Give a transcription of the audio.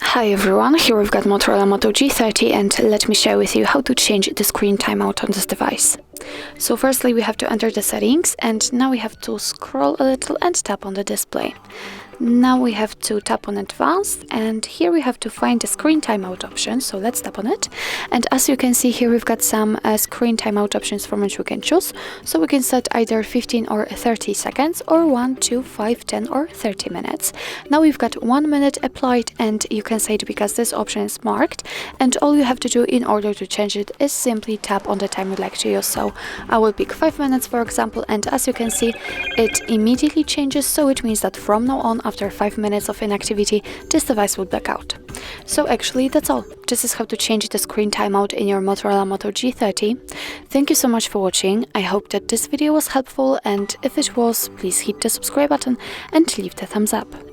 Hi everyone, here we've got Motorola Moto G30 and let me share with you how to change the screen timeout on this device. So firstly we have to enter the settings and now we have to scroll a little and tap on the display. Now we have to tap on advanced and here we have to find the screen timeout option, so let's tap on it. And as you can see here we've got some screen timeout options from which we can choose. So we can set either 15 or 30 seconds or 1, 2, 5, 10 or 30 minutes. Now we've got 1 minute applied and you can say it because this option is marked, and all you have to do in order to change it is simply tap on the time you'd like to use. So I will pick 5 minutes for example, and as you can see it immediately changes, so it means that from now on after 5 minutes of inactivity this device will black out. So actually that's all. This is how to change the screen timeout in your Motorola Moto G30. Thank you so much for watching. I hope that this video was helpful, and if it was, please hit the subscribe button and leave the thumbs up.